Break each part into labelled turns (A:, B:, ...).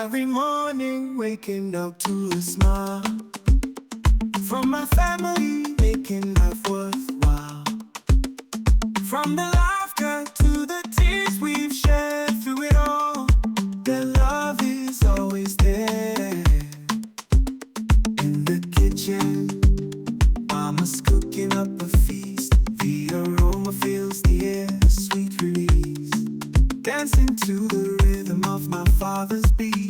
A: Every morning waking up to a smile from my family, making life worthwhile. From the laughter to the tears we've shared through it all, their love is always there. In the kitchen, mama's cooking up a feast. The aroma fills the air, a sweet release. Dancing to the rhythm of my father's beat.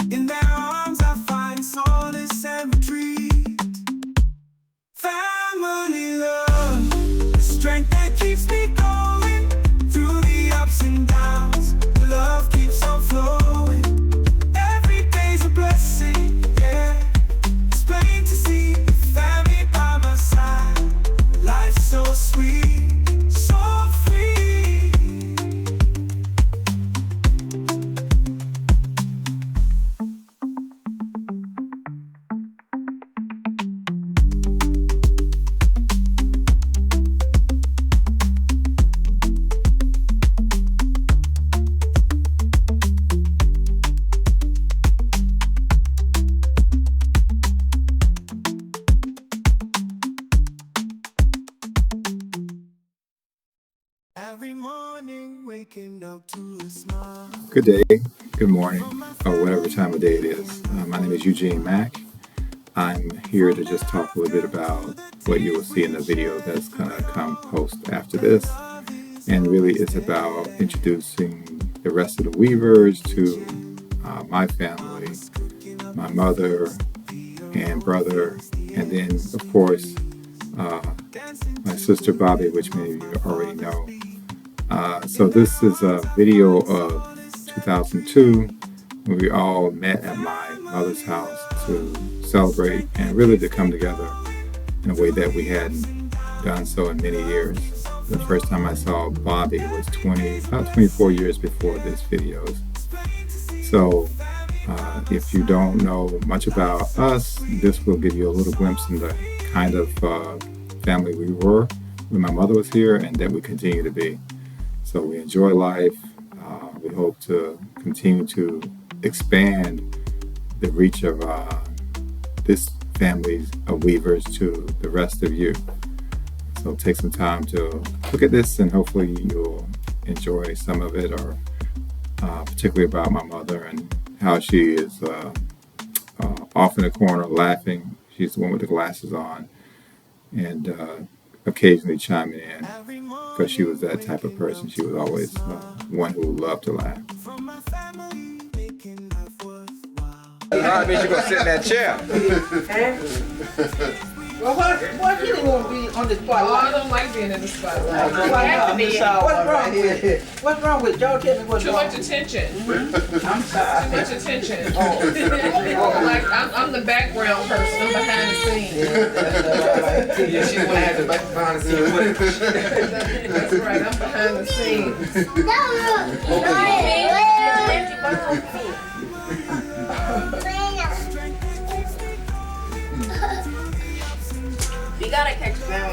A: In their arms I find solace and retreat. Family love, the strength that keeps me going through the ups and downs. Love keeps on flowing. Every day's a blessing, yeah. It's plain to see family by my side. Life's so sweet, so free. Every morning waking up to a smile.
B: Good day, good morning, or whatever time of day it is. My name is Eugene Mack. I'm here to just talk a little bit about what you will see in the video that's going to come post after this. And really it's about introducing the rest of the Weavers to my family, my mother and brother, and then of course my sister Bobby, which many of you already know. So this is a video of 2002 when we all met at my mother's house to celebrate and really to come together in a way that we hadn't done so in many years. The first time I saw Bobby was about 24 years before this video. So if you don't know much about us, this will give you a little glimpse in the kind of family we were when my mother was here and that we continue to be. So we enjoy life. We hope to continue to expand the reach of this family of Weavers to the rest of you. So take some time to look at this and hopefully you'll enjoy some of it, or particularly about my mother and how she is off in the corner laughing. She's the one with the glasses on, and occasionally chiming in because she was that type of person. She was always one who loved to laugh.
C: Alright, means you're gonna sit in that chair.
D: Well, what you didn't want to be on the spotlight?
E: Oh, I don't like being in the spotlight.
D: What's wrong with y'all? Tell me what's
E: Too
D: wrong.
E: much attention.
D: I'm sorry.
E: Too much attention. Like I'm the background person. I'm behind the scenes.
C: Yeah, she wanna have the behind the scenes footage.
E: That's right. I'm behind the scenes.
F: We gotta catch them.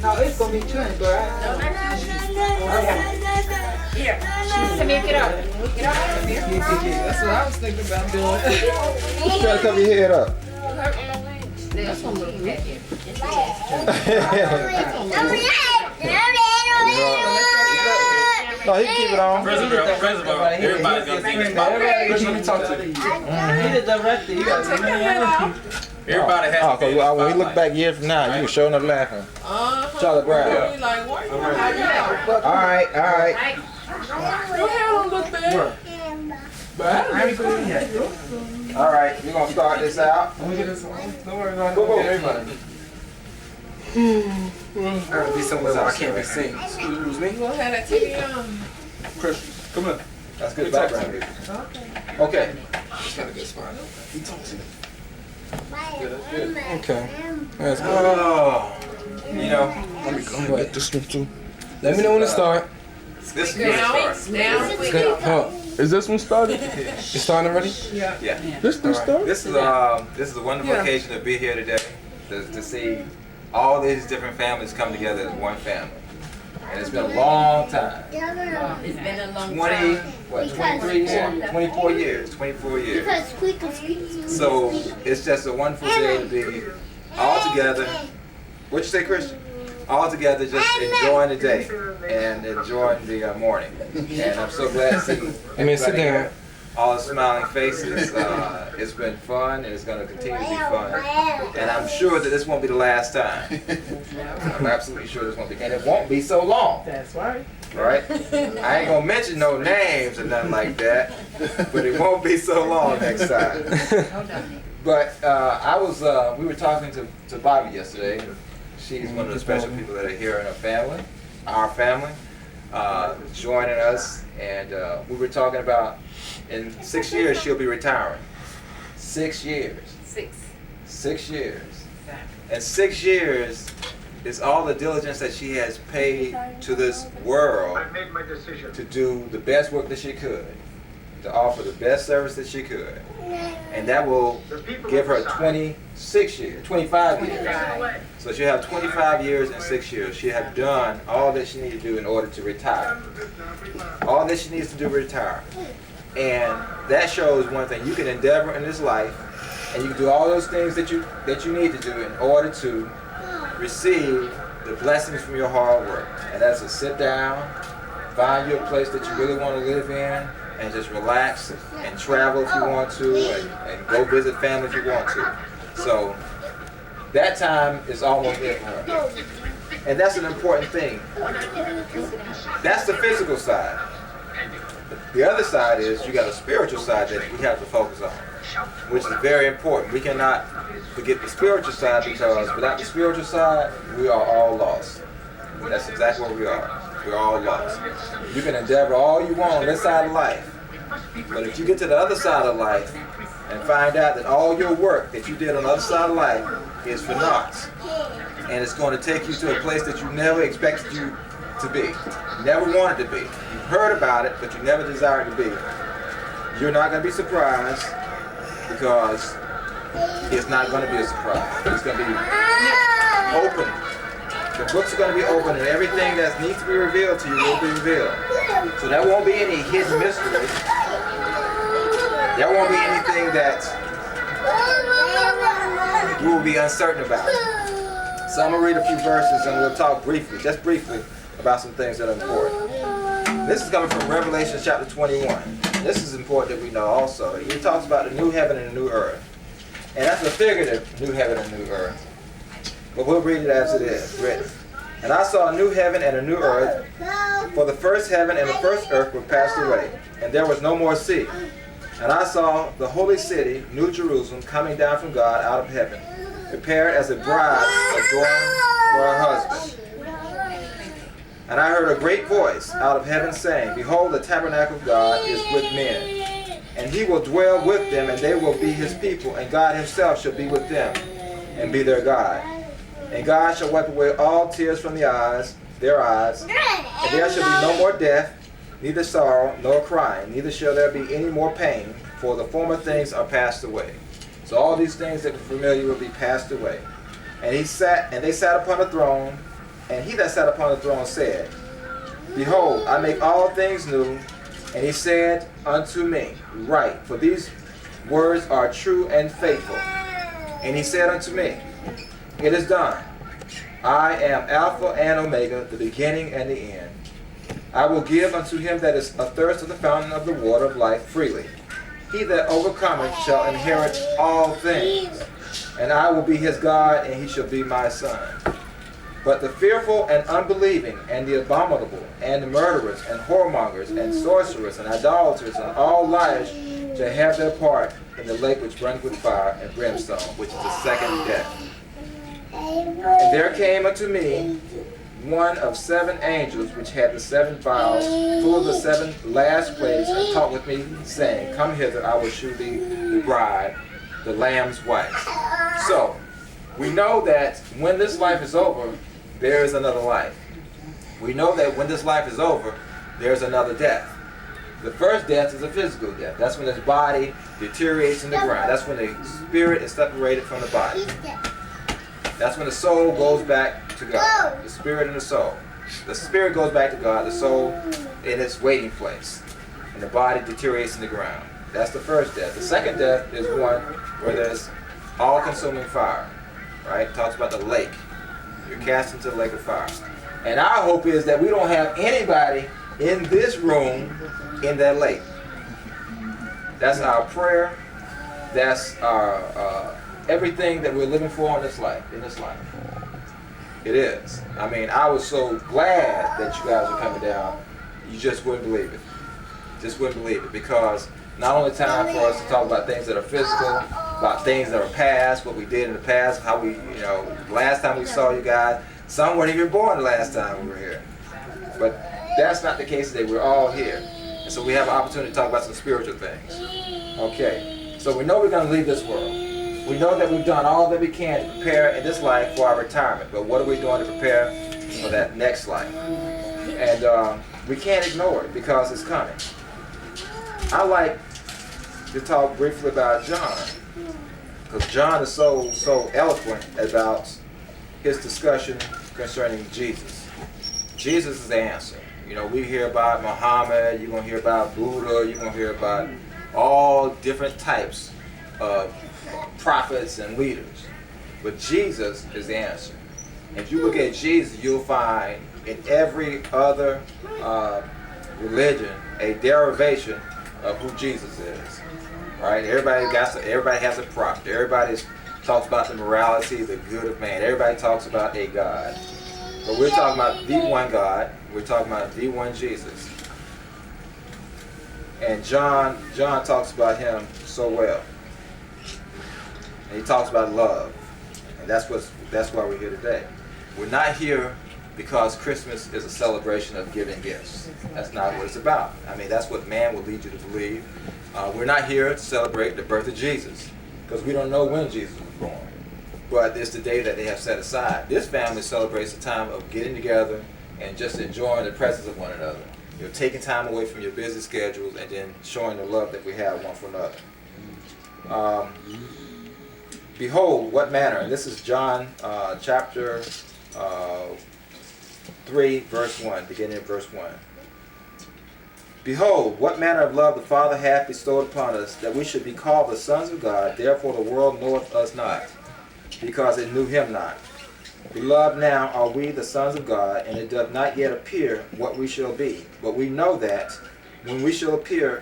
D: No, it's gonna be turned, bro.
F: Here, come here, get out. Get out.
E: That's what I was thinking about doing.
C: Try to cover your head up.
E: That's one little bit.
C: No, he can keep it on.
G: Reservoir. Everybody's gonna see the spotlight.
C: Chris, let me talk to you.
D: He the director. You gotta
E: Take your head off.
G: Everybody has
C: Oh,
G: to be
C: because when we look back years from now, you can show enough laughing. Charlie Brown.
E: You like, why you hiding out?
C: All right.
E: Your hair don't look bad.
C: All right, we're gonna start this out.
E: Don't worry about
C: Go, go.
E: everybody.
C: Be somewhere where I can't be seen. Excuse me.
E: You gonna have that TV on?
C: Chris, come here. That's good background. Okay. Just got a good spot. You talk to me. Okay. That's good. Oh, you know, let me go get this one too. Let me know when to start.
G: This is where it starts.
E: Now.
C: Is this one started? It's starting already?
E: Yeah.
G: Yeah.
C: This one started?
G: This is a wonderful occasion to be here today, to see all these different families come together as one family.
C: And it's been a long time.
F: It's been a long
C: 20,
F: time.
C: what, 23 years? 24 years. 24 years. So it's just a wonderful day to be all together. What'd you say, Christian? All together, just enjoying the day and enjoying the morning. And I'm so glad to see everybody here, all the smiling faces. It's been fun, and it's going to continue to be fun. And I'm sure that this won't be the last time. I'm absolutely sure this won't be, and it won't be so long.
D: That's right.
C: Right? I ain't gonna mention no names or nothing like that, but it won't be so long next time. But we were talking to Bobby yesterday. She's one of the special people that are here in our family, joining us, and we were talking about in 6 years she'll be retiring. 6 years. 6 years. And 6 years is all the diligence that she has paid to this world to do the best work that she could, to offer the best service that she could. And that will give her 25 years. So she'll have 25 years and 6 years. She'll have done all that she needs to do in order to retire. All that she needs to do to retire. And that shows one thing. You can endeavor in this life, and you can do all those things that you need to do in order to receive the blessings from your hard work. And that's to sit down, find you a place that you really want to live in, and just relax and travel if you want to, and go visit family if you want to. So that time is almost there for her. And that's an important thing. That's the physical side. The other side is you got a spiritual side that we have to focus on, which is very important. We cannot forget the spiritual side, because without the spiritual side, we are all lost. That's exactly what we are. We're all lost. You can endeavor all you want on this side of life, but if you get to the other side of life and find out that all your work that you did on the other side of life is for naught, and it's going to take you to a place that you never expected you to be, never wanted to be. You've heard about it, but you never desired to be. You're not going to be surprised, because it's not going to be a surprise. It's going to be open. The books are going to be open, and everything that needs to be revealed to you will be revealed. So there won't be any hidden mystery. There won't be anything that you will be uncertain about. So I'm going to read a few verses, and we'll talk briefly, just briefly, about some things that are important. This is coming from Revelation chapter 21. This is important that we know also. He talks about the new heaven and the new earth. And that's a figurative new heaven and new earth. But we'll read it as it is written. And I saw a new heaven and a new earth, for the first heaven and the first earth were passed away, and there was no more sea. And I saw the holy city, New Jerusalem, coming down from God out of heaven, prepared as a bride adorned for her husband. And I heard a great voice out of heaven saying, Behold, the tabernacle of God is with men, and he will dwell with them, and they will be his people, and God himself shall be with them, and be their God. And God shall wipe away all tears from their eyes, and there shall be no more death, neither sorrow, nor crying, neither shall there be any more pain, for the former things are passed away. So all these things that are familiar will be passed away. And they sat upon the throne, and he that sat upon the throne said, Behold, I make all things new. And he said unto me, Write, for these words are true and faithful. And he said unto me, It is done. I am Alpha and Omega, the beginning and the end. I will give unto him that is athirst of the fountain of the water of life freely. He that overcometh shall inherit all things, and I will be his God, and he shall be my son. But the fearful and unbelieving, and the abominable, and the murderers, and whoremongers, and sorcerers, and idolaters, and all liars shall have their part in the lake which burneth with fire and brimstone, which is the second death. And there came unto me one of 7 angels, which had the 7 vials full of the 7 last plagues, and talked with me, saying, Come hither, I will shew thee the bride, the Lamb's wife. So, we know that when this life is over, there is another life. We know that when this life is over, there's another death. The first death is a physical death. That's when this body deteriorates in the ground. That's when the spirit is separated from the body. That's when the soul goes back to God, the spirit and the soul. The spirit goes back to God, the soul in its waiting place, and the body deteriorates in the ground. That's the first death. The second death is one where there's all-consuming fire, right? It talks about the lake. You're cast into the lake of fire. And our hope is that we don't have anybody in this room in that lake. That's our prayer. That's our everything that we're living for in this life. It is. I mean, I was so glad that you guys are coming down. You just wouldn't believe it. Just wouldn't believe it, because not only time for us to talk about things that are physical, about things that are past, what we did in the past, how we, last time we saw you guys, some weren't even born the last time we were here. But that's not the case today. We're all here. And so we have an opportunity to talk about some spiritual things. Okay. So we know we're going to leave this world. We know that we've done all that we can to prepare in this life for our retirement. But what are we doing to prepare for that next life? And we can't ignore it because it's coming. I like to talk briefly about John, because John is so eloquent about his discussion concerning Jesus. Jesus is the answer. We hear about Muhammad, you're going to hear about Buddha, you're going to hear about all different types of prophets and leaders. But Jesus is the answer. If you look at Jesus, you'll find in every other religion a derivation of who Jesus is. Right? Everybody has a prophet. Everybody talks about the morality, the good of man. Everybody talks about a God. But we're talking about the one God. We're talking about the one Jesus. And John talks about him so well. And he talks about love. And that's why we're here today. We're not here because Christmas is a celebration of giving gifts. That's not what it's about. I mean, that's what man will lead you to believe. We're not here to celebrate the birth of Jesus, because we don't know when Jesus was born. But it's the day that they have set aside. This family celebrates the time of getting together and just enjoying the presence of one another. Taking time away from your busy schedules and then showing the love that we have one for another. Behold, what manner, and this is John chapter 3, verse 1, beginning of verse 1. Behold, what manner of love the Father hath bestowed upon us, that we should be called the sons of God. Therefore the world knoweth us not, because it knew him not. Beloved, now are we the sons of God, and it doth not yet appear what we shall be. But we know that when he shall appear,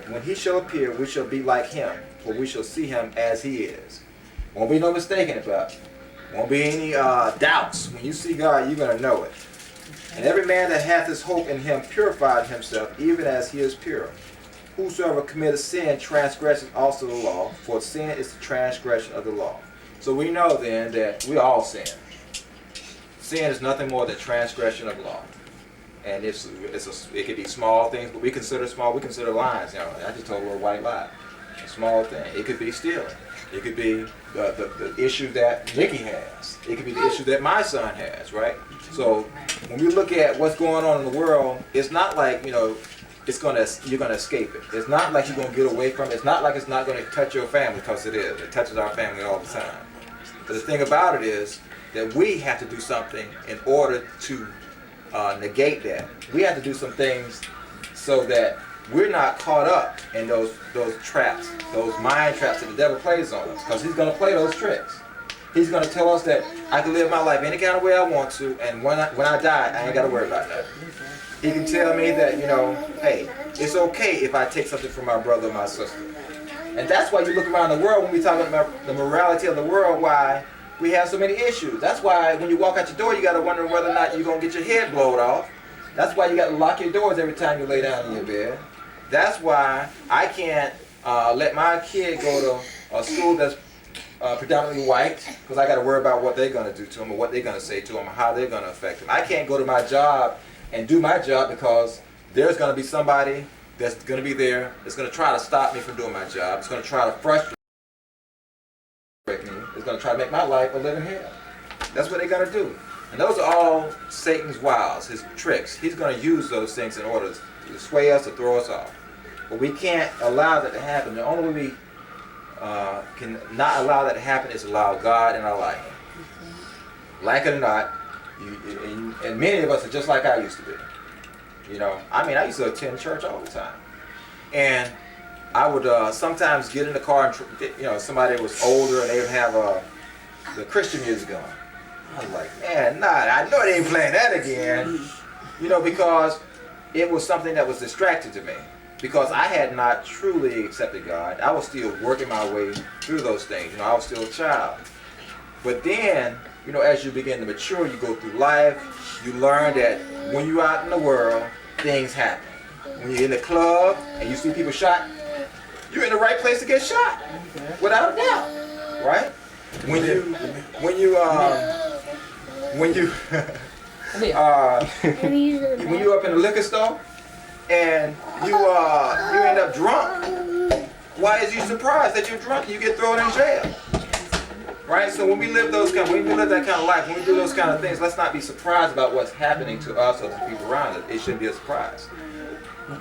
C: we shall be like him, for we shall see him as he is. Won't be no mistaking about it. Won't be any doubts. When you see God, you're going to know it. And every man that hath his hope in him purified himself, even as he is pure. Whosoever committeth sin transgresses also the law, for sin is the transgression of the law. So we know then that we all sin. Sin is nothing more than transgression of law. And it could be small things, but we consider small. We consider lies. I just told a little white lie. A small thing. It could be stealing. It could be the issue that Nikki has. It could be the issue that my son has, right? So when we look at what's going on in the world, it's not like, you're gonna escape it. It's not like you're gonna get away from it. It's not like it's not gonna touch your family, because it is. It touches our family all the time. But the thing about it is that we have to do something in order to negate that. We have to do some things so that we're not caught up in those traps, those mind traps that the devil plays on us, because he's going to play those tricks. He's going to tell us that I can live my life any kind of way I want to, and when I die, I ain't got to worry about that. He can tell me that, hey, it's okay if I take something from my brother or my sister. And that's why you look around the world when we talk about the morality of the world, why we have so many issues. That's why when you walk out your door, you got to wonder whether or not you're going to get your head blown off. That's why you got to lock your doors every time you lay down in your bed. That's why I can't let my kid go to a school that's predominantly white, because I got to worry about what they're going to do to them, or what they're going to say to them, or how they're going to affect them. I can't go to my job and do my job because there's going to be somebody that's going to be there that's going to try to stop me from doing my job. It's going to try to frustrate me. It's going to try to make my life a living hell. That's what they're going to do. And those are all Satan's wiles, his tricks. He's going to use those things in order to sway us, to throw us off. But we can't allow that to happen. The only way we can not allow that to happen is allow God in our life. Like it or not, And many of us are just like I used to be. You know, I mean, I used to attend church all the time. And I would sometimes get in the car and, you know, somebody was older and they would have the Christian music on. I was like, man, nah, I know they ain't playing that again. You know, because it was something that was distracting to me. Because I had not truly accepted God. I was still working my way through those things. You know, I was still a child. But then, you know, as you begin to mature, you go through life, you learn that when you're out in the world, things happen. When you're in the club and you see people shot, you're in the right place to get shot, without a doubt, right? When you when you when you're up in the liquor store and you end up drunk, why is you surprised that you're drunk and you get thrown in jail? Right? So when we live that kind of life, when we do those kind of things, let's not be surprised about what's happening to us or to people around us. It shouldn't be a surprise.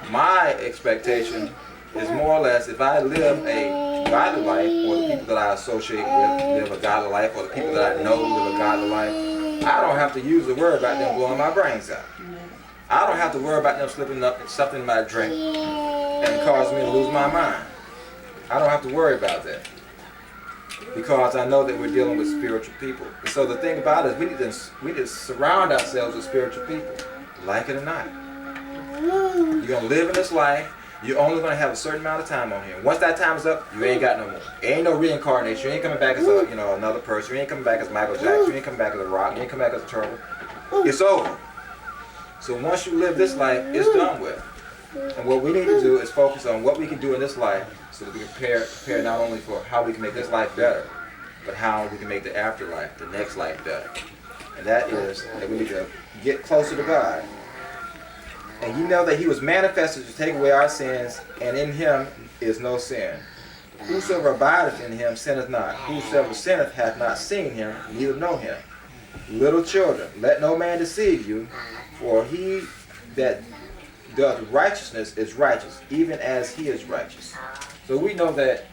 C: My expectation is more or less, if I live a godly life, or the people that I associate with live a godly life, or the people that I know live a godly life, I don't have to use the word about them blowing my brains out. I don't have to worry about them slipping up something in my drink and causing me to lose my mind. I don't have to worry about that. Because I know that we're dealing with spiritual people. And so the thing about it is we need to surround ourselves with spiritual people, like it or not. You're going to live in this life. You're only going to have a certain amount of time on here. Once that time is up, you ain't got no more. Ain't no reincarnation. You ain't coming back as a, you know, another person. You ain't coming back as Michael Jackson. You ain't coming back as a rock. You ain't coming back as a turtle. It's over. So once you live this life, it's done with. And what we need to do is focus on what we can do in this life so that we can prepare not only for how we can make this life better, but how we can make the afterlife, the next life better. And that is that we need to get closer to God. And you know that he was manifested to take away our sins, and in him is no sin. Whosoever abideth in him sinneth not. Whosoever sinneth hath not seen him, neither know him. Little children, let no man deceive you, for he that does righteousness is righteous, even as he is righteous. So we know that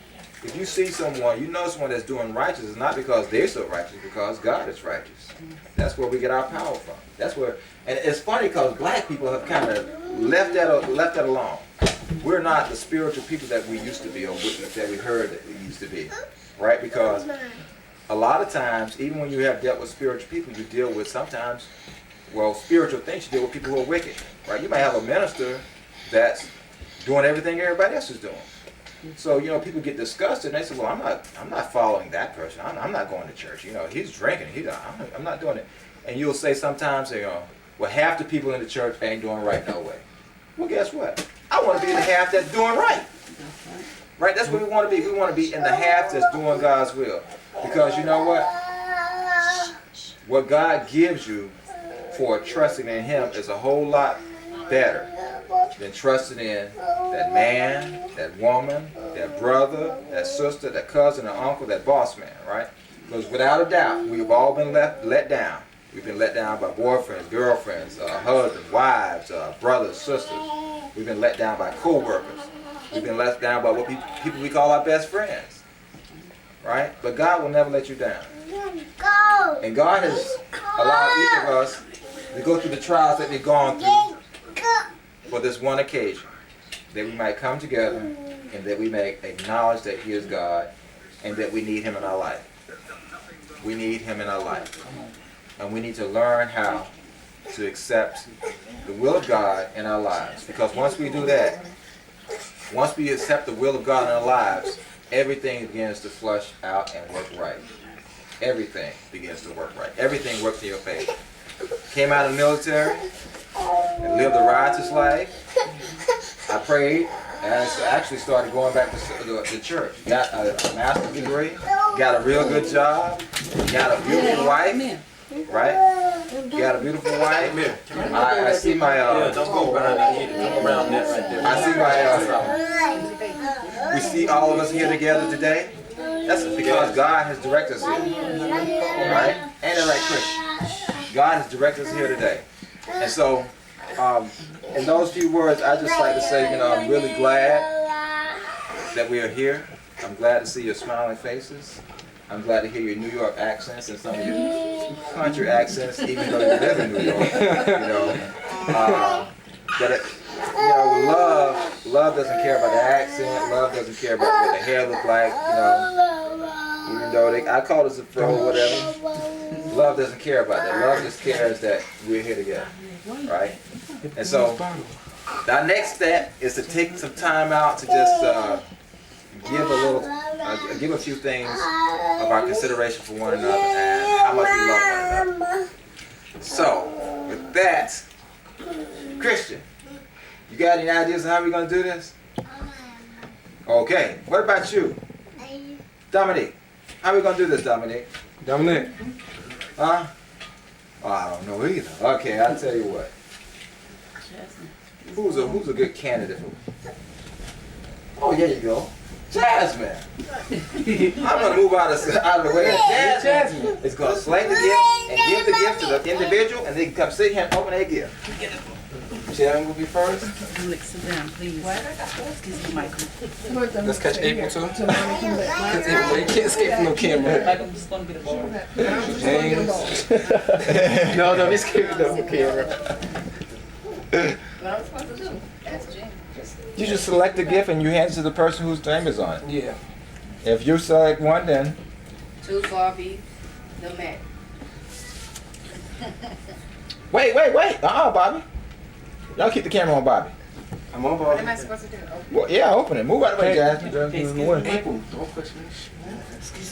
C: if you see someone, you know someone that's doing righteous, it's not because they're so righteous, because God is righteous. That's where we get our power from. That's where, and it's funny because black people have kind of left that alone. We're not the spiritual people that we used to be, or that we heard that we used to be, right? Because a lot of times, even when you have dealt with spiritual people, you deal with sometimes, well, spiritual things, you deal with people who are wicked, right? You might have a minister that's doing everything everybody else is doing. So, you know, people get disgusted and they say, well, I'm not following that person. I'm not going to church. You know, he's drinking. I'm not doing it. And you'll say sometimes, you know, well, half the people in the church ain't doing right no way. Well, guess what? I want to be in the half that's doing right. Right? That's what we want to be. We want to be in the half that's doing God's will. Because you know what? What God gives you for trusting in him is a whole lot better than trusting in that man, that woman, that brother, that sister, that cousin, that uncle, that boss man, right? Because without a doubt, we've all been let down. We've been let down by boyfriends, girlfriends, husbands, wives, brothers, sisters. We've been let down by co-workers. We've been let down by what people we call our best friends, right? But God will never let you down. And God has allowed each of us to go through the trials that we've gone through for this one occasion, that we might come together and that we may acknowledge that he is God and that we need him in our life. We need him in our life. And we need to learn how to accept the will of God in our lives. Because once we do that, once we accept the will of God in our lives, everything begins to flush out and work right. Everything begins to work right. Everything works in your favor. Came out of the military and lived a righteous life. I prayed and I actually started going back to church. Got a master's degree, got a real good job, got a beautiful wife, right? Got a beautiful wife. I see my,
G: don't go around that. Don't go around that right there.
C: I see my, we see all of us here together today. That's because God has directed us here, right? Ain't that right, Chris? God has directed us here today. And so, in those few words, I just like to say, you know, I'm really glad that we are here. I'm glad to see your smiling faces. I'm glad to hear your New York accents and some of your country accents, even though you live in New York. But love doesn't care about the accent. Love doesn't care about what the hair look like. Even though I call this a fro or whatever. Love doesn't care about that. Love just cares that we're here together, right? And so, our next step is to take some time out to just give a few things of our consideration for one another and how much we love one another. So, with that, Christian, you got any ideas on how we're gonna do this? Okay. What about you, Dominique? How we gonna do this, Dominique?
G: Dominic.
C: Huh? Oh, I don't know either. Okay, I'll tell you what. Who's a good candidate for? Oh, there you go. Jasmine. I'm gonna move out of the way. Jasmine is gonna select the gift and give the gift to the individual, and they can come sit here and open their gift. Jasmine will be first.
H: Sit down, please. Excuse me, Michael.
G: Let's catch April too. Because April, you can't escape from no camera.
H: Michael, I'm just gonna get a ball.
G: James. No, escape from no camera.
F: What I'm supposed to do? That's James.
C: You just select the gift and you hand it to the person whose name is on it.
G: Yeah.
C: If you select one, then
F: 2 Barbie, the Mac.
C: wait. Bobby. Y'all keep the camera on Bobby.
G: I'm on
F: What
G: ball.
F: am I supposed to do?
C: Well, yeah, open it. Move out of the way, Jasmine.
G: April, don't push me.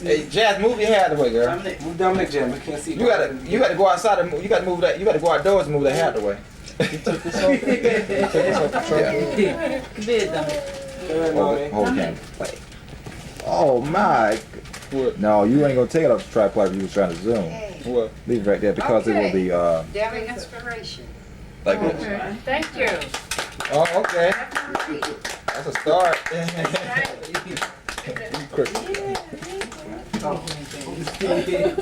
C: Hey, Jazz, move your hat out of the way, girl.
G: Move Dominic, Jam. I can't see.
C: You gotta go outside and move. You gotta move that. You gotta go outdoors and move that hat out of the way. Yeah.
H: Come here, Dominic.
C: Hold the camera. Oh my! No, you ain't gonna take it off the tripod if you was trying to zoom. Well, leave it right there because it will be
F: Daring inspiration.
C: like this.
F: Thank you.
C: Oh, okay. That's a start.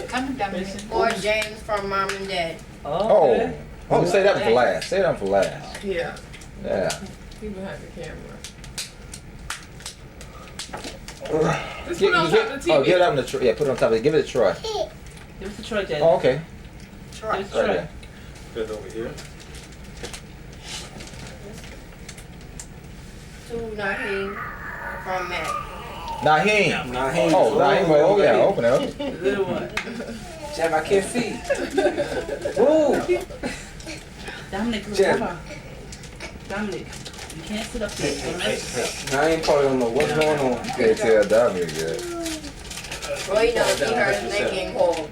F: Come Dominic. Or James from Mom and Dad.
C: Oh, say that for last. Say that for last.
E: Yeah.
C: Yeah.
E: He behind the camera. Just
C: Give-
E: put on
C: give-
E: top of the TV.
C: Oh, give it up in the Troy. Yeah, put it on top of it. Give it to Troy.
H: Give us the Troy, Jazz.
C: Oh, okay.
H: Give us
C: Right
H: the Troy.
C: there.
G: Good over here.
F: 2 Naheem from Mac.
C: Naheem.
G: Naheem.
C: Oh, Naheem. Oh, yeah. Open it up.
H: The little one.
G: Jam, I can't see. Ooh.
H: Dominic,
G: Jazz.
H: come on. Dominic, you can't sit up there.
G: I ain't probably don't know what's going on.
C: Can't tell Dominic yet.
F: Well, you know, he heard his neck getting cold.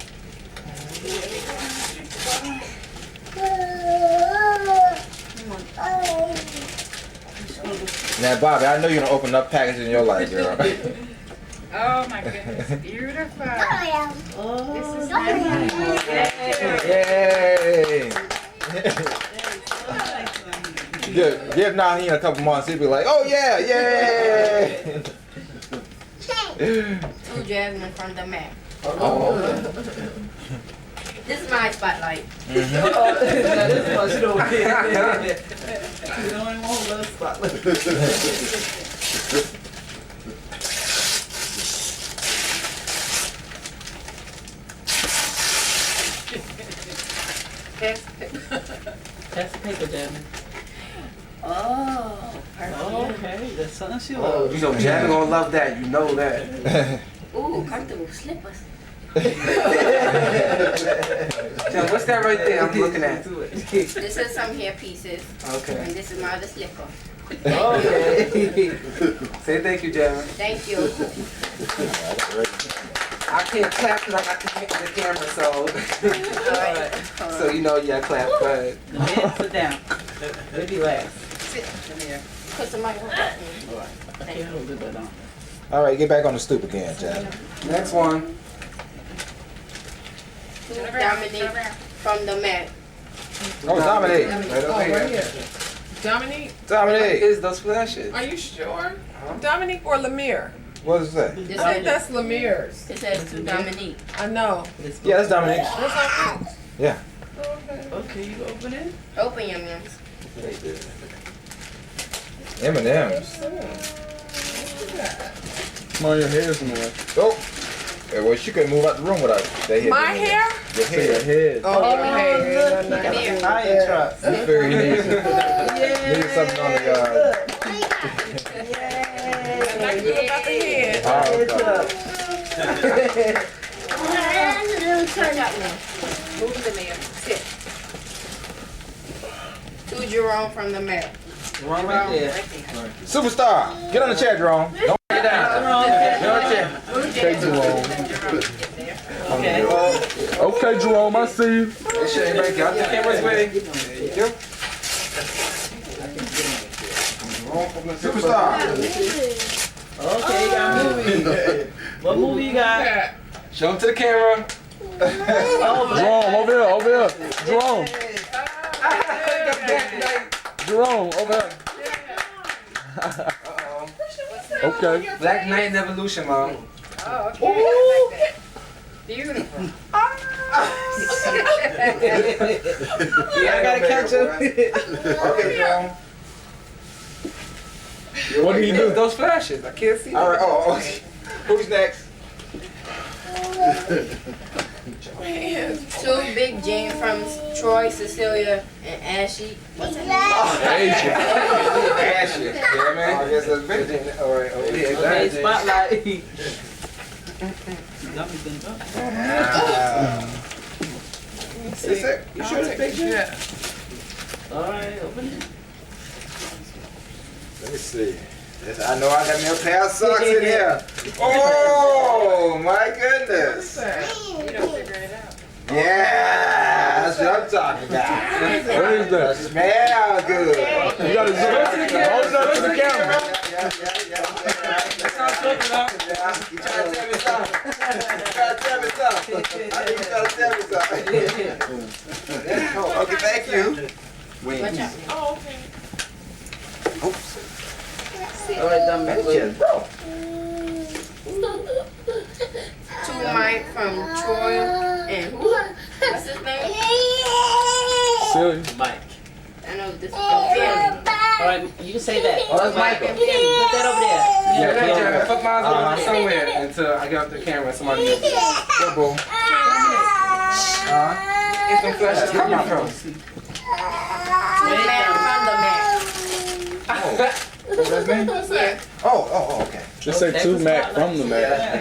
C: Now, Bobby, I know you don't open up packages in your life, girl.
F: Oh my goodness, beautiful.
H: Oh,
F: This is
C: Yay! Give Naheem a couple months, he'll be like, oh yeah, yay!
F: 2 Jasmine from the Mac.
C: Oh.
F: This is my spotlight.
H: Now this one, she don't care. You don't even want to spotlight. That's the paper, Jasmine.
F: Oh, perfect.
H: Okay, that's something she
G: Oh,
H: loves.
G: you know, Jam gonna love that. You know that.
F: Ooh, comfortable slippers.
G: Jam, what's that right there I'm looking at?
F: This is some hair pieces.
G: Okay.
F: And this is my other slipper.
G: Okay. Say thank you, Jam.
F: Thank you.
G: I can't clap because I got the camera, so
F: Alright.
G: so you know, yeah, clap. Go ahead.
H: Go ahead, sit down. Maybe last.
F: Sit.
H: Come here.
F: Put some mic on.
H: I can't hold it, but
C: All right, get back on the stoop again, Jasmine.
G: Next one.
F: 2 Dominique from the Mac.
C: Oh, Dominique.
G: Right
E: Oh,
G: over
E: right
G: here.
E: here. Dominique,
C: Dominique.
G: Is those flashes?
E: are you sure? Dominique or Lemire?
C: What does that?
F: This
E: I think that's Lemire's.
F: It says 2 Dominique.
E: I know.
C: Yeah, that's Dominique.
E: What's up?
C: Yeah.
E: Okay.
H: Okay, you open it?
F: Open your mouth.
C: M&M's.
G: Come on, your hair's in the way.
C: Oh. Well, she couldn't move out the room without that.
E: My hair?
C: Your head.
D: Oh,
E: Hey.
D: fire truck.
C: You figure you need something on the
E: Not good about the head.
C: Oh, okay.
F: Move the mayor. Sit. To Jerome from the mayor.
D: Right there.
C: Superstar, get on the chair, Jerome. Don't get down. Get on the chair.
F: Okay,
C: Jerome.
D: Okay.
C: Okay, Jerome, I see you. Hey, Shane, break out. The camera's ready. Superstar.
D: Okay, you got a movie. What movie you got?
G: Show them to the camera.
C: Jerome, over here. Jerome. Jerome, over here. Okay.
G: Black Knight and Evolution, Mom.
F: Oh, okay. Beautiful.
D: Yeah, I gotta catch him.
C: Okay, Jerome.
G: What do you do? Those flashes. I can't see.
C: All right. Oh, okay. Who's next?
F: Two big James from Troy, Cecilia, and Ashley. What's her name?
C: Ashley. Yeah, man. I guess that's big. All right.
D: Okay, spotlight.
C: That's it. You sure it's big?
E: Yeah.
D: Alright, open it.
C: Let me see. Yes, I know I got me a pair of socks in here. Oh my goodness.
F: You don't figure it out.
C: Yeah, that's what I'm talking about. What is that? Smell good. You gotta zoom to the camera. Hold it up to the camera.
G: That's not talking about.
C: You trying to tell me something? You trying to tell me something? I think you trying to tell me something. Okay, thank you.
F: Watch out.
E: Oh, okay.
D: Alright, done back.
F: Two Mike from Troy, and who? What's his name?
D: Mike.
F: I know this is from Philly.
D: Alright, you can say that.
C: Oh, that's Michael.
D: Put that over there.
G: Yeah, put mine somewhere until I get off the camera and somebody else. Go, boom. It's some flashes coming from.
F: Two men from the Mac.
C: What's that name?
E: What's that?
C: Oh, okay.
B: Just say two Mac from the Mac.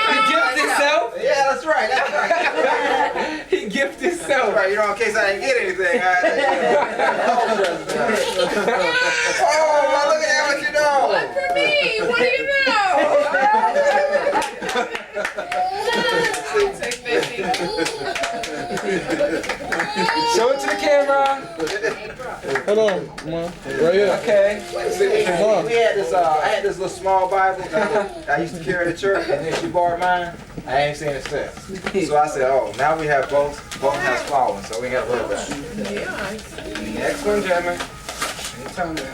G: He gifted himself.
C: Yeah, that's right. That's right.
G: He gifted
C: That's
G: himself.
C: right. You know, in case I didn't get anything. Oh, well, look at that. What you know?
E: One for me. What do you know? I'll take that thing.
G: Show it to the camera.
B: Hold on, come on. Right here.
G: Okay.
C: See, we had this. I had this little small Bible that I used to carry to church, and then she borrowed mine. I ain't seen it since. So I said, oh, now we have both. Both has fallen, so we got to worry about it.
G: Next one, Jamie. Anytime now.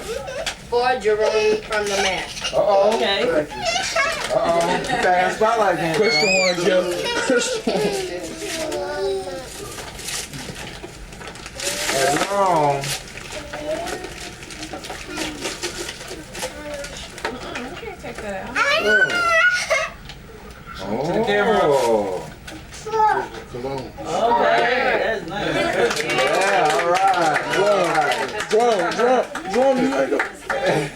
F: Four Jerome from the Mac.
C: Uh-oh.
D: Okay.
C: Uh-oh. You back in the spotlight again.
B: Question one, Jeff.
C: That's wrong.
E: You can't take that out.
C: Oh.
G: To the camera.
D: Okay, that's nice.
C: Yeah, all right.
B: Drum, you gotta go.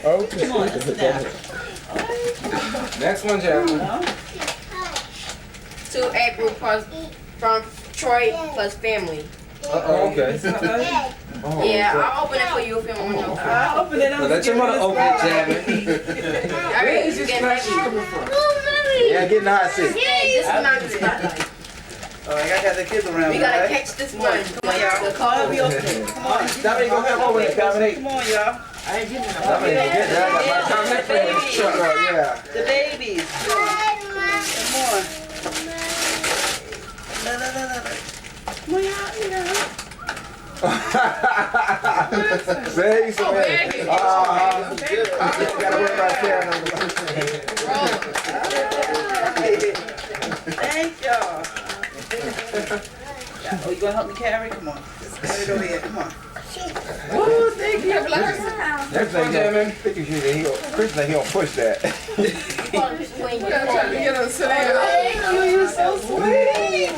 B: Okay.
D: Come on, sit down.
G: Next one, Jamie.
F: Two April plus from Troy plus family.
C: Uh-oh, okay.
F: Yeah, I'll open it for you if you want to know.
D: I'll open it up.
G: Let your mother open it, Jamie.
F: Alright, you get ready.
C: Yeah, get in the hot seat.
F: Hey, this is not the spotlight.
D: Alright, I got the kids around.
F: We gotta catch this one. Come on, y'all. The
D: I'll be
F: call.
D: open it. Come on.
C: Dominic, go ahead over there, Dominic.
D: Come on, y'all. I ain't getting enough.
C: Dominic, get that. I got my Dominic in the truck right, yeah.
D: The babies. Come on. No. Come on, y'all.
C: Say some
E: baby.
C: gotta work right there.
D: Thank y'all. Oh, you gonna help me carry? Come on. Carry it over here. Come on.
H: Oh, thank you.
C: Next thing, Chris think he don't push that.
E: Trying to get us to there.
H: Thank you. You're so sweet.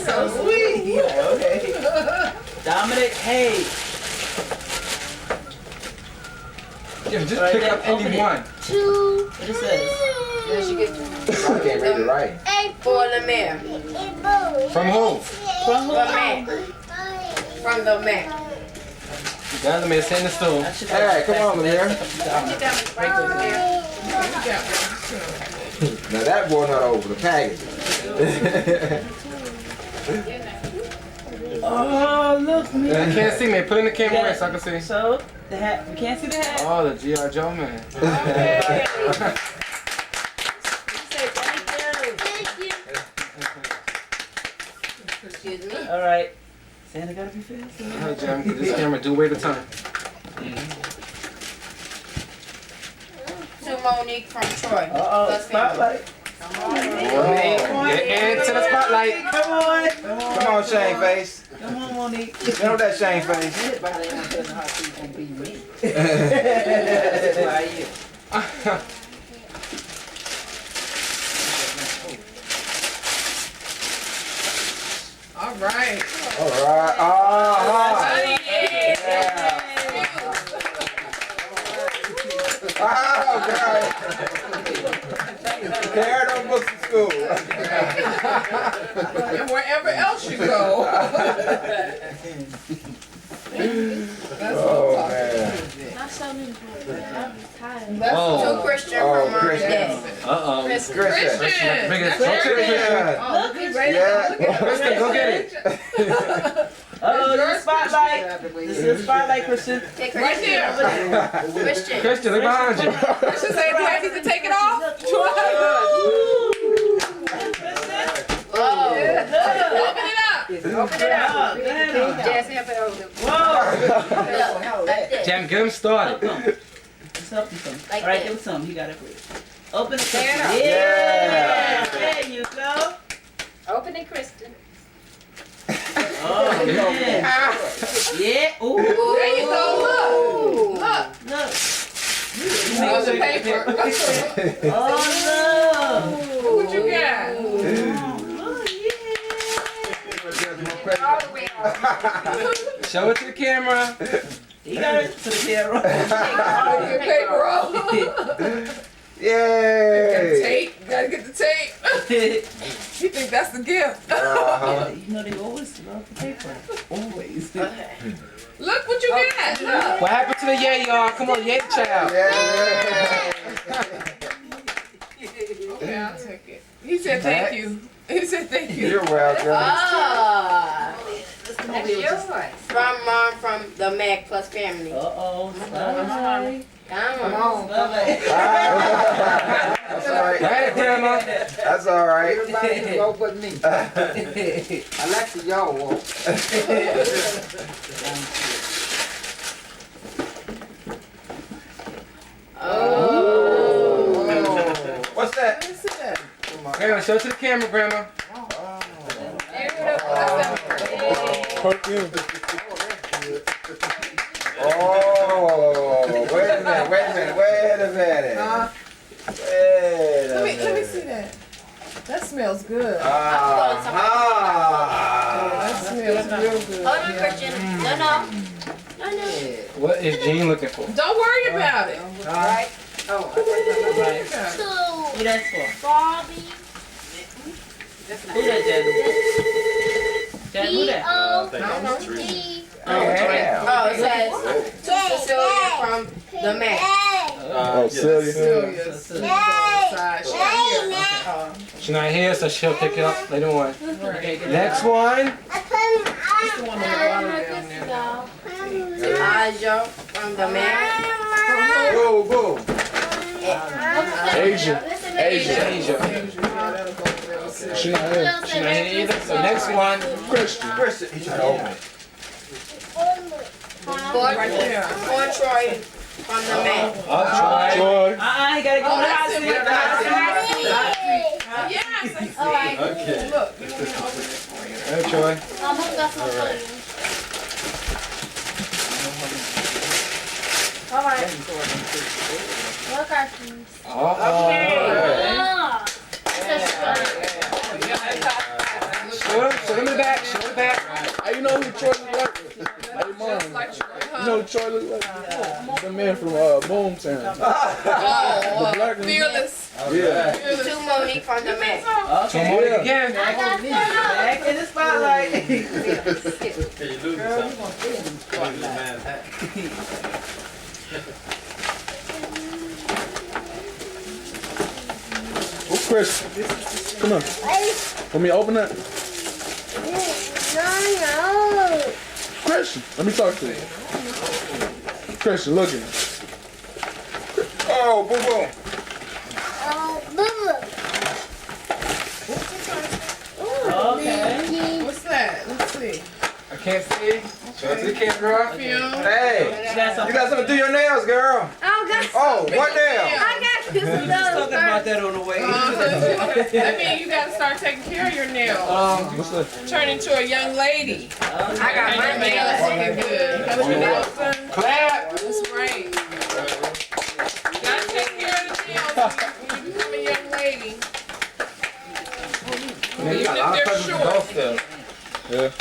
H: So sweet. Okay. Dominic, hey.
G: Yeah, just pick up any one.
H: What it says?
F: Then she gets
C: I can't read it right.
F: for the mayor.
G: From who?
H: From who?
F: The mayor. From the mayor.
G: Got them in the stool.
C: Hey, come on, Lemire.
F: Right to the mayor.
C: Now that boy not over the package.
H: Oh, look,
G: I
H: man.
G: can't see, man. Put in the camera right so I can see.
H: So, the hat. We can't see the hat.
G: Oh, the G.I. Joe, man.
F: Excuse me.
H: All right. Santa gotta be fast.
G: Oh, Jam, this camera do wait a time.
F: To Monique from Troy.
H: Uh-oh,
F: Plus family.
H: spotlight.
G: Get into the spotlight.
H: Come on.
C: Come on, Shane Face.
H: Come on, Monique.
C: Get on that Shane Face.
H: Everybody ain't telling how she's gonna be me. Why are you?
E: All right.
C: All right.
E: Honey,
C: Oh, God. Carry those books to school.
E: and wherever else you go.
C: Oh, man.
E: That's
G: Oh.
F: To Christian
C: Oh,
F: from Mom and
C: Christian.
F: Dad.
G: Uh-oh.
C: Christian.
E: Christian.
G: Bring it.
E: That's
G: Go
E: right.
G: to Christian.
E: Oh, he's ready
C: Yeah.
E: to look at
G: Christian, go get it.
H: Oh, the spotlight. This is the spotlight, Christian.
F: Take
E: Right
F: Christian
E: there.
F: over there. Christian.
G: Christian, look behind you.
E: Christian say, do I need to take it off?
F: Whoa.
E: Open it up.
F: Open it up. Jazz, help it over.
H: Whoa.
F: Like this.
G: Jam, get him started.
H: Let's help you some.
F: Like
H: All right,
F: that.
H: give him some. You got it. Open it.
F: There.
H: Yeah. There you go.
F: Open it, Kristen.
H: Oh, man. Yeah. Ooh.
E: There you go. Look. Look.
H: Look.
E: On the paper.
H: Oh,
E: Look what you got.
H: no. Oh, yeah.
F: All the way off.
G: Show it to the camera.
H: He got it to the camera.
E: Get paper roll.
C: Yay.
E: Tape. Gotta get the tape. You think that's the gift?
C: Uh-huh.
H: You know they always love the paper. Always.
E: Look what you got. Look.
G: What happened to the yay, y'all? Come on, yay the child.
C: Yeah.
E: Okay, I'll take it. He said thank you. He said thank you.
C: You're welcome.
F: Ah. That's yours. From Mom from the Mac plus family.
H: Uh-oh.
F: Come on.
C: That's all right.
G: Hey, Grandma.
C: That's all right.
D: Everybody can vote but me. Alexa, y'all vote.
C: Oh. What's that?
G: Grandma, show it to the camera, Grandma.
C: Oh, wait a minute.
E: Let me see that. That smells good.
C: Ah.
E: That smells real good.
F: Hold on, Christian. No.
G: What is Gene looking for?
E: Don't worry about it.
F: Right?
E: Don't worry about it.
H: Who that's for?
F: Bobby.
H: Who that, Jazz? Jazz, who that?
F: Oh, it says to Cecilia from the Mac.
C: Celia.
G: She's not here, so she'll pick it up later on. Next one.
F: Aja from the Mac.
C: Go.
G: Asia. She's not here. She's not here either. So next one.
C: Christian. He's trying to open it.
F: For Troy from the Mac.
G: Up, Troy.
H: He gotta go to the hot seat.
E: Yes, I see.
F: Okay.
E: Look, you want me to open it for you?
G: Hey, Troy.
F: Alright. Look at these.
G: Show them the back. Show the back.
I: How you know who Troy look like? Hey, Mom.
E: Just like Troy,
I: You
E: huh?
I: know who Troy look like? The man from Boomtown.
E: Oh,
I: black one.
E: fearless.
I: Yeah.
F: Two Monique from the Mac.
G: Two more again.
H: Back in the spotlight.
D: Hey, you losing
I: Oh, Chris. Come on. Want me to open that?
F: No.
I: Christian, let me talk to you. Christian, look at me.
C: Oh, boom, boom.
H: Okay.
E: What's that? Let's see.
G: I can't see. Show it to the camera.
E: Film.
C: Hey, you got something to do your nails, girl. Oh, what nail?
H: Talking about that on the way.
E: That means you gotta start taking care of your nails.
I: What's that?
E: Turn into a young lady.
F: I got my
E: Your nails looking good. You got your nails done?
G: Clap.
E: That's right. You gotta take care of the nails when you become a young lady.
G: Man, you got a lot of presents to go still.
I: Yeah.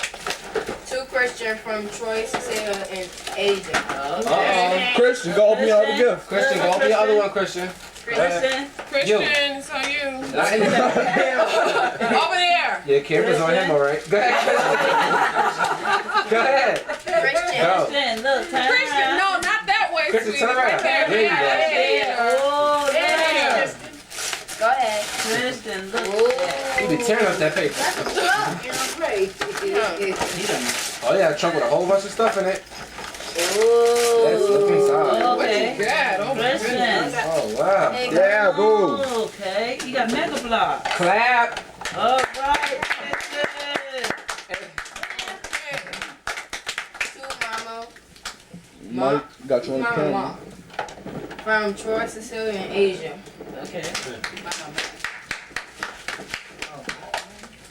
F: Two Christian from Troy, Cecilia, and Asia.
E: Okay.
I: Christian, go open your other gift.
G: Christian, go open the other one, Christian.
H: Christian.
E: Christian, it's on you.
G: Not in the
E: Over there.
G: Yeah, camera's on him, all right. Go ahead. Go ahead.
F: Christian.
G: Go.
H: Christian, look, turn
E: Christian,
H: around.
E: no, not that way.
G: Christian,
E: sweetie.
G: turn around.
E: Right there.
G: There you go.
E: Yeah.
H: Oh,
E: Yeah.
H: yeah.
F: Go ahead.
H: Christian, look.
G: You be tearing up that paper. Oh yeah, a trunk with a whole bunch of stuff in it. That's looking inside.
E: What
H: Okay.
E: you got? Oh my
H: Christian.
E: goodness.
G: Oh wow.
C: Yeah, boo.
H: Okay, you got Mega Block.
G: Clap.
H: All right, Christian.
F: Two Mama.
I: Mike, got you on the camera.
F: Mama. From Troy, Cecilia, and Asia.
H: Okay.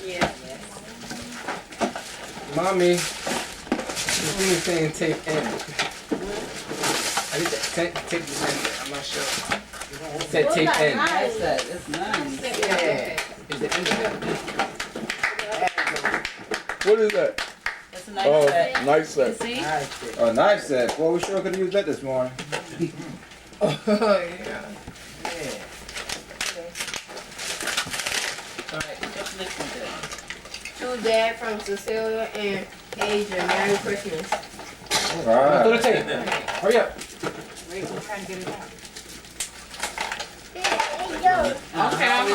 F: Yeah.
G: Mommy, this thing is saying tape in. I think that tape is in. I'm not sure. It said tape in.
H: That's that. That's nice.
F: Yeah.
G: Is it in there?
I: What is that?
H: That's a nice
I: Oh,
H: set.
I: nice
H: You
I: set.
H: see?
C: Oh, nice set. Boy, we sure could have used that this morning.
E: Oh yeah.
H: All right, what's the next one then?
F: Two Dad from Cecilia and Asia. Merry Christmas.
C: All
G: Throw
C: right.
G: the tape. Hurry up.
E: Okay, I'm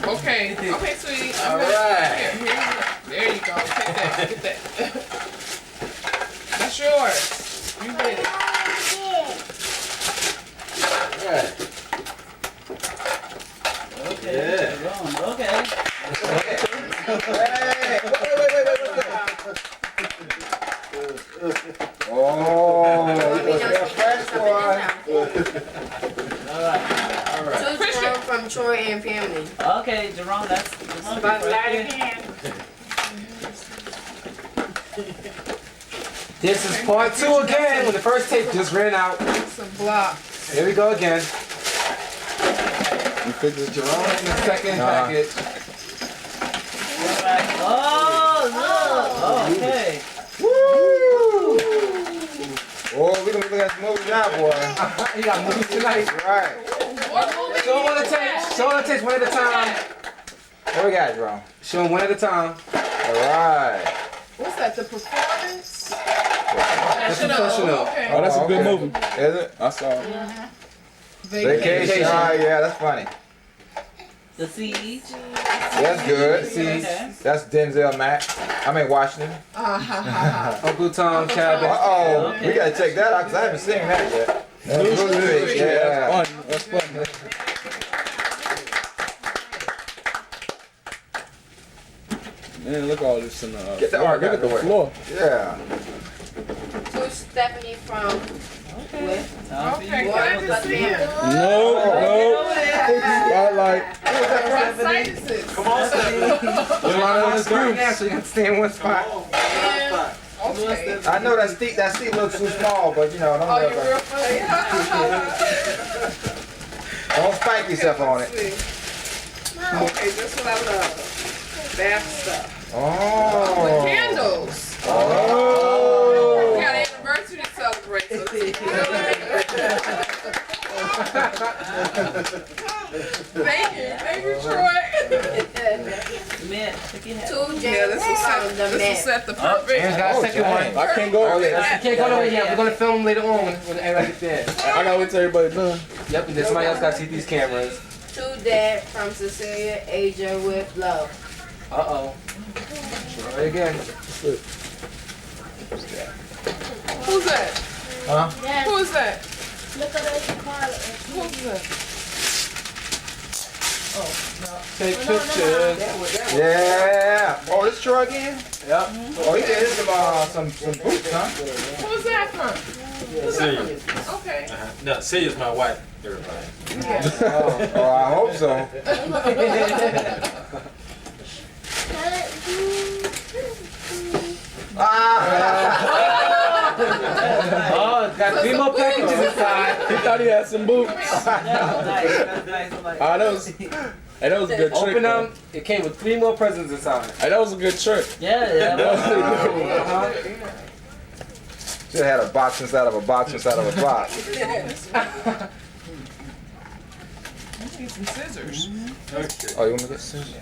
E: okay. Okay, sweetie.
C: All right.
E: Here. There you go. Take that. Get that. That's yours. You get it.
C: All right.
H: Okay.
C: Yeah.
H: Wrong. Okay.
C: Hey, oh, you're fresh, boy.
H: All right.
F: Two Jerome from Troy and family.
H: Okay, Jerome, that's
F: About
H: right
F: again.
G: This is part 2 again when the first tape just ran out.
E: Some block.
G: Here we go again.
I: You fix it,
G: Jerome in the second package.
H: All right. Oh, look. Oh, okay.
C: Woo! Oh, we gonna be looking at some movies now, boy.
G: You got movies tonight.
C: Right.
E: What movie?
G: Show them on the tape. Show them on the tape one at a time.
C: What we got, Jerome?
G: Show them one at a time.
C: All right.
E: What's that? The Performance?
G: Professional.
E: Okay.
I: Oh, that's a good
C: Okay.
I: movie.
C: Is it?
I: I saw it.
C: Vacation. Oh, yeah, that's funny.
H: The Siege.
C: That's good.
H: Okay.
C: That's Denzel Mack. I mean Washington.
G: Uncle Tom Cabin.
C: Uh-oh. We gotta check that out because I haven't seen that yet. That's good. Yeah.
I: That's funny. Man, look at all this in the
C: Get the
I: floor.
C: arc
I: Look
C: out
I: at the
C: the way.
I: floor.
C: Yeah.
F: Two Stephanie from
H: Okay. Time for
E: Okay,
H: you.
E: can I just see it?
I: No. Spotlight.
E: What site is this?
G: You're on the screen now, so you got to stay in one spot.
E: Yeah. Okay.
C: I know that seat looks too small, but you know, don't
E: Oh,
C: worry
E: you're
C: about
E: real
C: it.
E: funny.
C: Don't spike yourself on it.
E: Okay, that's what I love. Bath stuff.
C: Oh.
E: With candles.
C: Oh.
E: We got an anniversary to celebrate. So this is Thank you, Troy.
H: Man, take your hat.
F: Two
E: Yeah, this will set the perfect.
G: Aaron's got a second one.
I: I can't go.
G: You can't go nowhere yet. We're gonna film later on when everybody gets there.
I: I gotta wait till everybody done.
G: Yep, and then somebody else gotta see these cameras.
F: To Dad from Cecilia Asia with love.
G: Uh-oh. Try it again.
E: Who's that?
C: Huh?
E: Who is that?
F: Look at those
E: Who's that?
G: Take pictures.
C: Yeah. Oh, this Troy again?
G: Yep.
C: Oh, he did some boots, huh?
E: Who's that from?
J: Celia.
E: Okay.
J: No, Celia's my wife, everybody.
C: Oh, I hope so.
G: Oh, it's got 3 more packages inside.
I: He thought he had some boots.
H: That's nice. That's nice. I'm like,
I: Ah, that was a good trick.
G: Open
I: though.
G: them. It came with 3 more presents inside.
I: Hey, that was a good trick.
H: yeah.
G: Uh-huh.
C: Should have had a box inside of a box inside of a box.
E: I need some scissors.
J: Okay.
C: Oh, you want me to get scissors?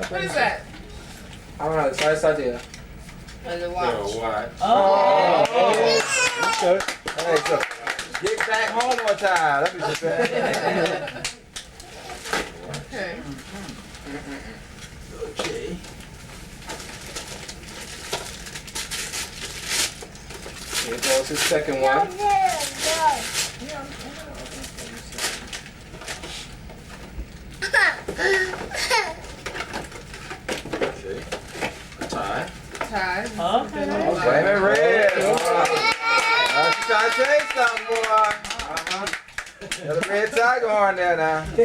E: What is that?
G: I don't know. It's right side there.
F: And the
J: So
F: watch.
J: what?
C: Oh.
I: Okay.
C: Hey, so get back home one time. That's what you said.
E: Okay.
H: Okay.
G: Here goes his second one.
J: Okay. Tie.
E: Tie.
H: Okay.
C: Blame it red. She trying to say something, boy. Got a red tie going there now.
G: What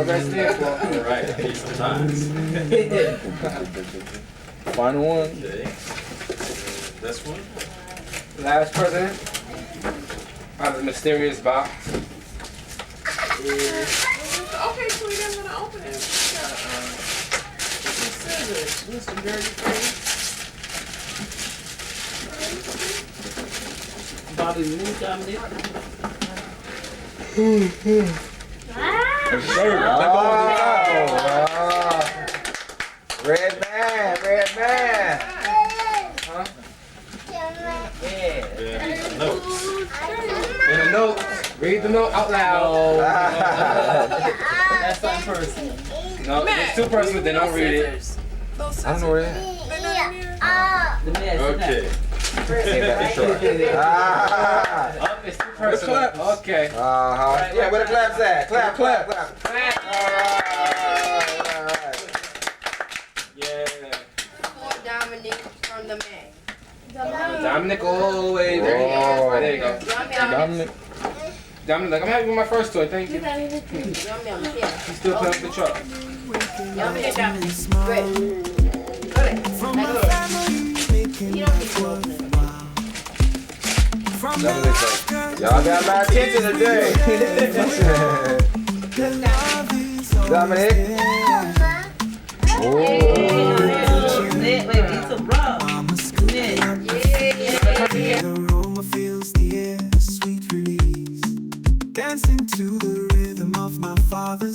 G: that stand for?
J: All right, piece of ties.
I: Final one.
J: Okay. This one.
G: Last present. Out of the mysterious box.
E: Okay, sweetie, I'm gonna open it. Some scissors. Mr. Dirty Face.
H: Bobby Moon Dominic.
C: Red man, red man.
J: Yeah, notes.
G: And a note. Read the note out loud.
H: That's one person.
G: No, it's 2 persons. They don't read it.
E: Those
C: I don't
E: scissors.
C: know where it is.
E: They're not in here.
H: The man
J: Okay.
C: Ah.
G: Oh, it's 2 persons.
I: claps.
G: Okay.
C: Uh-huh. Yeah, where the claps at? Clap, clap, clap.
G: Clap.
C: All right.
G: Yeah.
F: For Dominic from the man.
G: Dominic all the way. There you go.
C: Oh.
G: There you go.
I: Dominic.
G: Dominic, like, I'm happy with my first toy. Thank you.
F: Yum, yum, yeah.
G: He's still playing with the truck.
F: Yum, yum, Dominic. Great.
A: From my family, making
F: You don't need
A: life
F: to open it.
A: worthwhile. From the laughter,
C: Y'all got my attention today.
A: the love is always
C: Dominic.
A: there.
C: Oh.
H: Wait, it's a rub.
A: Mama screaming. The aroma fills the air, sweet release. Dancing to the rhythm of my father's